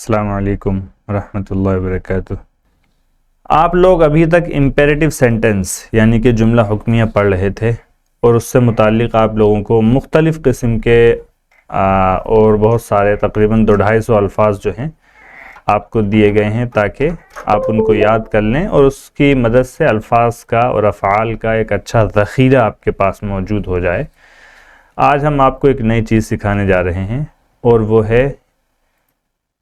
अस्सलामु अलैकुम रहमतुल्लाहि व बरकातुहू। आप लोग अभी तक इम्पेरेटिव सेंटेंस यानी कि जुमला हुक्मिया पढ़ रहे थे और उससे मुताल्लिक़ आप लोगों को मुख्तलिफ़ किस्म के और बहुत सारे तकरीबन 250 अल्फाज जो हैं आपको दिए गए हैं ताकि आप उनको याद कर लें और उसकी मदद से अल्फाज का और अफ़आल का एक अच्छा ज़ख़ीरा आपके पास मौजूद हो जाए। आज हम आपको एक नई चीज़ सिखाने जा रहे हैं और वो है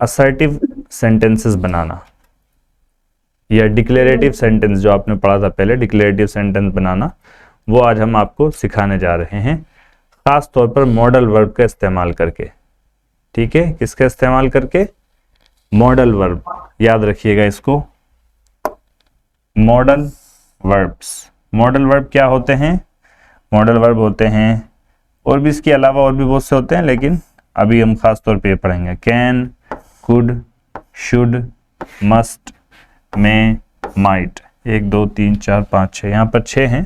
असर्टिव सेंटेंसेस बनाना या डिक्लेरेटिव सेंटेंस। जो आपने पढ़ा था पहले, डिक्लेरेटिव सेंटेंस बनाना, वो आज हम आपको सिखाने जा रहे हैं, ख़ास तौर पर मॉडल वर्ब का इस्तेमाल करके। ठीक है, किसका इस्तेमाल करके? Modal verb. याद रखिएगा इसको, मॉडल वर्ब्स। मॉडल वर्ब क्या होते हैं? मॉडल वर्ब होते हैं, और भी इसके अलावा और भी बहुत से होते हैं, लेकिन अभी हम ख़ास तौर पे पढ़ेंगे। Can, could, should, must, may, might. 1 2 3 4 5 6, यहाँ पर 6 हैं।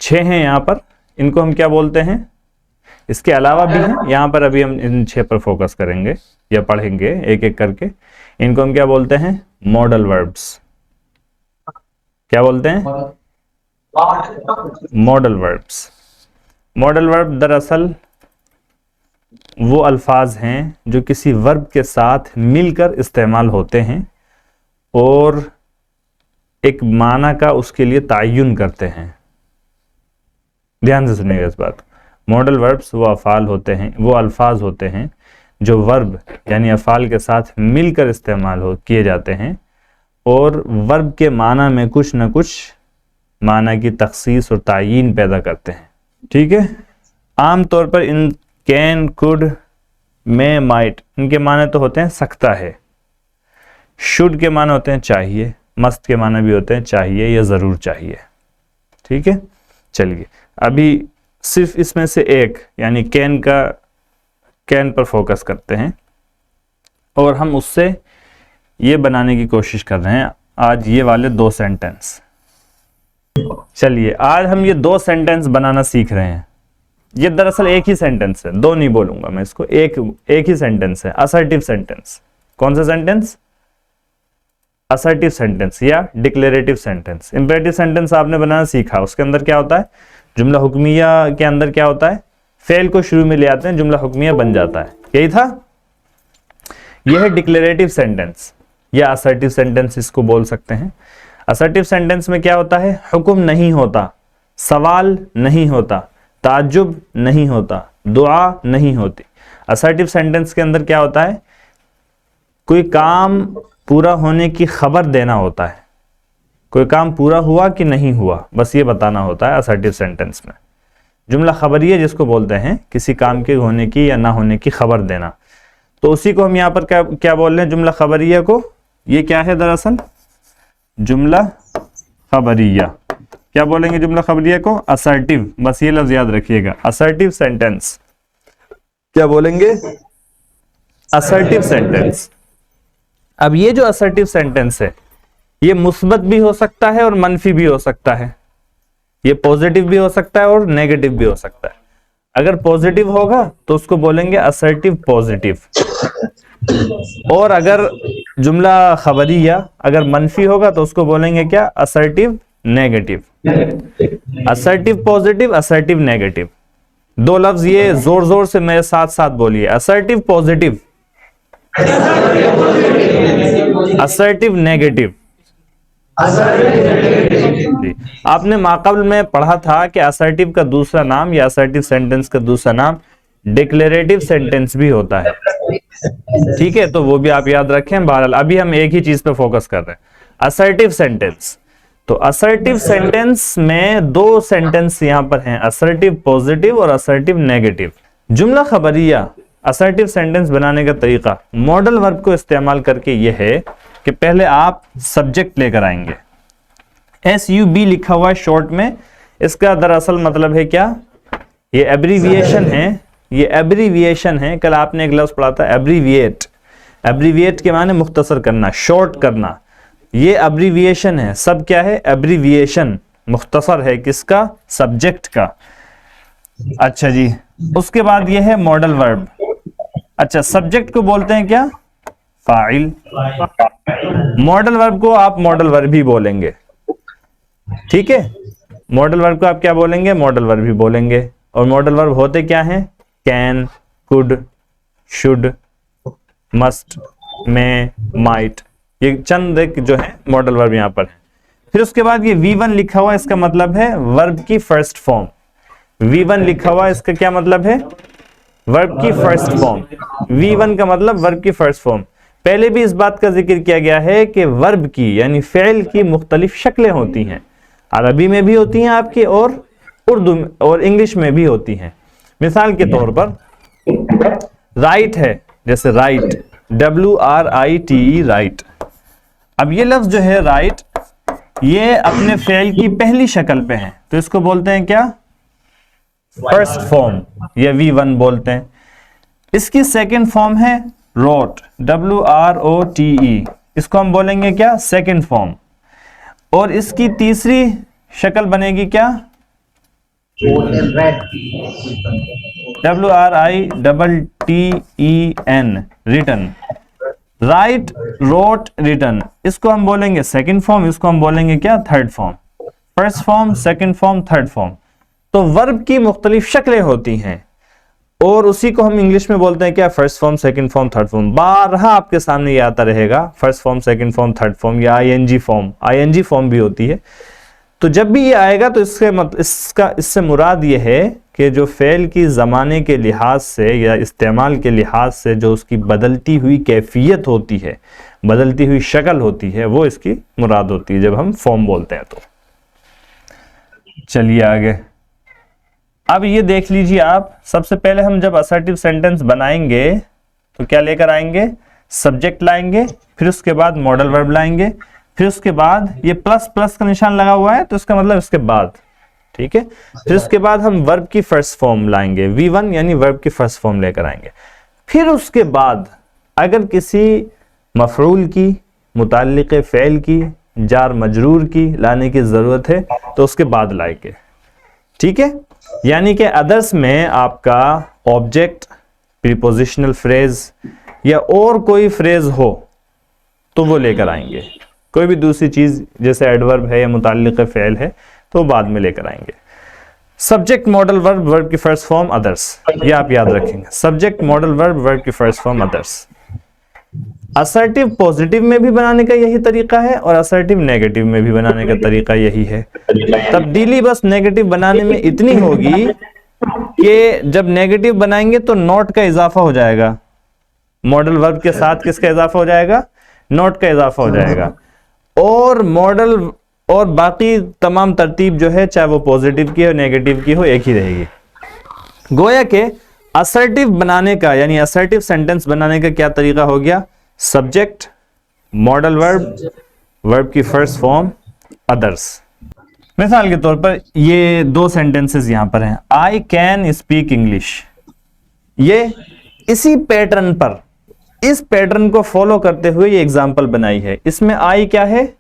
6 हैं यहाँ पर। इनको हम क्या बोलते हैं? इसके अलावा भी हैं यहाँ पर, अभी हम इन 6 पर फोकस करेंगे या पढ़ेंगे एक एक करके। इनको हम क्या बोलते हैं? Modal verbs. क्या बोलते हैं? Modal verbs. मॉडल वर्ब दरअसल वो अल्फाज हैं जो किसी वर्ब के साथ मिलकर इस्तेमाल होते हैं और एक माना का उसके लिए तायुन करते हैं। ध्यान से सुनिएगा इस बात। मॉडल वर्ब्स वो अफ़ाल होते हैं, वो अल्फाज होते हैं जो वर्ब यानी अफ़ाल के साथ मिलकर इस्तेमाल किए जाते हैं और वर्ब के माना में कुछ न कुछ माना की तख़सीस और तायीन पैदा करते हैं। ठीक है, आम तौर पर in can, could, may, might, इनके माने तो होते हैं सकता है। शुड के माने होते हैं चाहिए। मस्त के माने भी होते हैं चाहिए या ज़रूर चाहिए। ठीक है, चलिए अभी सिर्फ इसमें से एक यानी कैन पर फोकस करते हैं और हम उससे ये बनाने की कोशिश कर रहे हैं आज ये वाले 2 सेंटेंस। चलिए आज हम ये 2 सेंटेंस बनाना सीख रहे हैं। ये दरअसल एक ही सेंटेंस है, 2 नहीं बोलूंगा मैं इसको, एक ही सेंटेंस है। Assertive sentence. कौन सा सेंटेंस? असर्टिव सेंटेंस या डिक्लेरेटिव सेंटेंस। इंपेरेटिव सेंटेंस आपने बनाना सीखा, उसके अंदर क्या होता है? जुमला हुक्मिया के अंदर क्या होता है? फेल को शुरू में ले आते हैं, जुमला हुक्मिया बन जाता है। यही था। यह है डिक्लेरेटिव सेंटेंस या असर्टिव सेंटेंस इसको बोल सकते हैं। असर्टिव सेंटेंस में क्या होता है? हुक्म नहीं होता, सवाल नहीं होता, ताज्जुब नहीं होता, दुआ नहीं होती। असर्टिव सेंटेंस के अंदर क्या होता है? कोई काम पूरा होने की खबर देना होता है। कोई काम पूरा हुआ कि नहीं हुआ, बस ये बताना होता है असर्टिव सेंटेंस में। जुमला खबरिया जिसको बोलते हैं, किसी काम के होने की या ना होने की खबर देना, तो उसी को हम यहाँ पर क्या बोल रहे हैं? जुमला खबरिया को। ये क्या है दरअसल? जुमला खबरिया। क्या बोलेंगे जुमला खबरिया को? असर्टिव। बस ये लफ्ज याद रखिएगा, असर्टिव सेंटेंस। क्या बोलेंगे? Assertive sentence. अब ये जो असर्टिव सेंटेंस है ये मुस्बत भी हो सकता है और मनफी भी हो सकता है। ये पॉजिटिव भी हो सकता है और नेगेटिव भी हो सकता है। अगर पॉजिटिव होगा तो उसको बोलेंगे असर्टिव पॉजिटिव, और अगर जुमला खबरिया अगर मनफी होगा तो उसको बोलेंगे क्या? Assertive negative. Assertive positive, assertive negative. 2 लफ्ज ये जोर जोर से मेरे साथ साथ बोलिए। Assertive positive, assertive negative. आपने माक़बल में पढ़ा था कि असर्टिव का दूसरा नाम या असर्टिव सेंटेंस का दूसरा नाम डिक्लेरेटिव सेंटेंस भी होता है। ठीक है, तो वो भी आप याद रखें। बहरहाल अभी हम एक ही चीज पे फोकस कर रहे हैं, असर्टिव सेंटेंस। तो असर्टिव सेंटेंस में 2 सेंटेंस यहां पर हैं, असर्टिव पॉजिटिव और असर्टिव नेगेटिव। जुमला खबरिया असर्टिव सेंटेंस बनाने का तरीका मॉडल वर्ब को इस्तेमाल करके यह है कि पहले आप सब्जेक्ट लेकर आएंगे। SUB लिखा हुआ है शॉर्ट में। इसका दरअसल मतलब है क्या? ये एब्रीविएशन है। ये एब्रीविएशन है। कल आपने एक लफ्ज पढ़ा था एब्रीविएट। एब्रीविएट के माने मुख्तसर करना, शॉर्ट करना। ये एब्रीविएशन है। सब क्या है? एब्रीविएशन। मुख्तसर है किसका? सब्जेक्ट का। अच्छा जी, उसके बाद ये है मॉडल वर्ब। अच्छा, सब्जेक्ट को बोलते हैं क्या? फाइल। मॉडल वर्ब को आप मॉडल वर्ब ही बोलेंगे, ठीक है। मॉडल वर्ब को आप क्या बोलेंगे? मॉडल वर्ब ही बोलेंगे। और मॉडल वर्ब होते क्या हैं? Can, could, should, must, may, might, ये चंद एक जो है मॉडल वर्ब यहां पर है। फिर उसके बाद ये V1 लिखा हुआ, इसका मतलब है वर्ब की फर्स्ट फॉर्म। V1 लिखा हुआ, इसका क्या मतलब है? वर्ब की फर्स्ट फॉर्म। V1 का मतलब वर्ब की फर्स्ट फॉर्म। पहले भी इस बात का जिक्र किया गया है कि वर्ब की यानी फेल की मुख्तलिफ शक्लें होती हैं, अरबी में भी होती हैं आपकी, और उर्दू और इंग्लिश में भी होती हैं। मिसाल के तौर पर राइट है, जैसे राइट, WRITE, राइट। अब ये लफ्ज जो है राइट, ये अपने फेल की पहली शक्ल पे है, तो इसको बोलते हैं क्या? फर्स्ट फॉर्म, या V1 बोलते हैं। इसकी सेकंड फॉर्म है रोट, WROTE, इसको हम बोलेंगे क्या? Second form. और इसकी तीसरी शक्ल बनेगी क्या? WRITTEN, written. Write, wrote, written, इसको हम बोलेंगे सेकंड फॉर्म, इसको हम बोलेंगे क्या? Third form. First form, second form, third form. तो वर्ब की मुख्तलिफ शक्लें होती हैं, और उसी को हम इंग्लिश में बोलते हैं क्या? First form, second form, third form. बारहा आपके सामने ये आता रहेगा, first form, second form, third form, या ING फॉर्म। ING फॉर्म भी होती है। तो जब भी ये आएगा तो इससे मुराद ये है कि जो फेल की ज़माने के लिहाज से या इस्तेमाल के लिहाज से जो उसकी बदलती हुई कैफियत होती है, बदलती हुई शक्ल होती है, वो इसकी मुराद होती है जब हम फॉर्म बोलते हैं। तो चलिए आगे। अब ये देख लीजिए आप, सबसे पहले हम जब असर्टिव सेंटेंस बनाएंगे तो क्या लेकर आएंगे? सब्जेक्ट लाएंगे, फिर उसके बाद मॉडल वर्ब लाएंगे, फिर उसके बाद ये प्लस प्लस का निशान लगा हुआ है तो इसका मतलब इसके बाद, ठीक है। फिर उसके बाद हम वर्ब की फर्स्ट फॉर्म लाएंगे, V1 यानी वर्ब की फर्स्ट फॉर्म लेकर आएंगे। फिर उसके बाद अगर किसी मफरूल की, मुताल्लिक़ फ़ेल की, जार मजरूर की लाने की जरूरत है तो उसके बाद लाएंगे, ठीक है। यानी कि अदर्स में आपका ऑब्जेक्ट, प्रीपोजिशनल फ्रेज या और कोई फ्रेज हो तो वो लेकर आएंगे। कोई भी दूसरी चीज जैसे एडवर्ब है या मुताल्लिक़ फ़ेल है तो बाद में लेकर आएंगे। सब्जेक्ट, मॉडल वर्ब, वर्ब की फर्स्ट फॉर्म, अदर्स, ये आप याद रखेंगे। सब्जेक्ट, मॉडल वर्ब, वर्ब की first form, others. Assertive positive में भी बनाने का यही तरीका है और असर्टिव नेगेटिव में भी बनाने का तरीका यही है। तब्दीली बस नेगेटिव बनाने में इतनी होगी कि जब नेगेटिव बनाएंगे तो नॉट का इजाफा हो जाएगा, मॉडल वर्ब के साथ किसका इजाफा हो जाएगा? नॉट का इजाफा हो जाएगा। और मॉडल और बाकी तमाम तरतीब जो है, चाहे वो पॉजिटिव की हो नेगेटिव की हो, एक ही रहेगी। गोया के असर्टिव बनाने का यानी असर्टिव सेंटेंस बनाने का क्या तरीका हो गया? सब्जेक्ट, मॉडल वर्ब, वर्ब की फर्स्ट फॉर्म, अदर्स। मिसाल के तौर पर ये दो सेंटेंसेस यहां पर हैं, आई कैन स्पीक इंग्लिश। ये इसी पैटर्न पर, इस पैटर्न को फॉलो करते हुए ये एग्जांपल बनाई है। इसमें आई क्या है?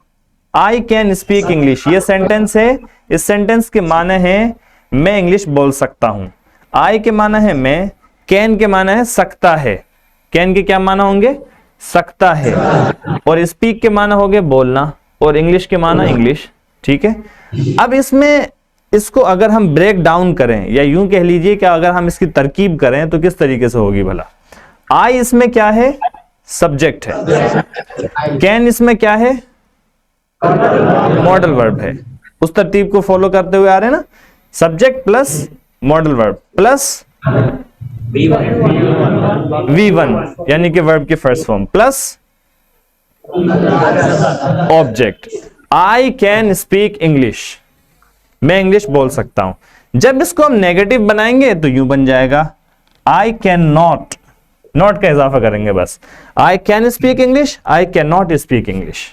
आई कैन स्पीक इंग्लिश, ये सेंटेंस है। इस सेंटेंस के माने हैं मैं इंग्लिश बोल सकता हूं। आई के माना है मैं, कैन के माना है सकता है। कैन के क्या माना होंगे? सकता है। और स्पीक के माना हो गए बोलना, और इंग्लिश के माना इंग्लिश, ठीक है। अब इसमें इसको अगर हम ब्रेक डाउन करें या यूं कह लीजिए कि अगर हम इसकी तरकीब करें तो किस तरीके से होगी भला? आई इसमें क्या है? सब्जेक्ट है। कैन इसमें क्या है? मॉडल वर्ब है। उस तरतीब को फॉलो करते हुए आ रहे हैं ना, subject plus modal verb plus V1 यानी कि वर्ब की first form plus object. I can speak English, मैं इंग्लिश बोल सकता हूं। जब इसको हम नेगेटिव बनाएंगे तो यूं बन जाएगा आई कैन नॉट, नॉट का इजाफा करेंगे बस। I can speak English, I can not speak English,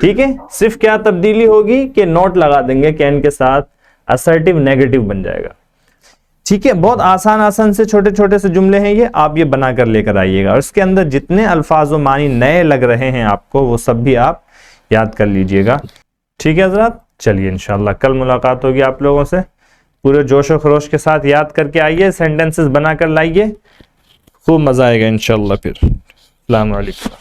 ठीक है। सिर्फ क्या तब्दीली होगी कि नॉट लगा देंगे कैन के साथ, असर्टिव नेगेटिव बन जाएगा, ठीक है। बहुत आसान आसान से छोटे छोटे से जुमले हैं ये, आप ये बनाकर लेकर आइएगा और इसके अंदर जितने अल्फाज व मानी नए लग रहे हैं आपको वो सब भी आप याद कर लीजिएगा, ठीक है हज़रात। चलिए इंशाल्लाह कल मुलाकात होगी आप लोगों से। पूरे जोश व खरोश के साथ याद करके आइए, सेंटेंसेस बनाकर लाइए। खूब मज़ा आएगा इंशाअल्लाह। फिर अस्सलाम वालेकुम।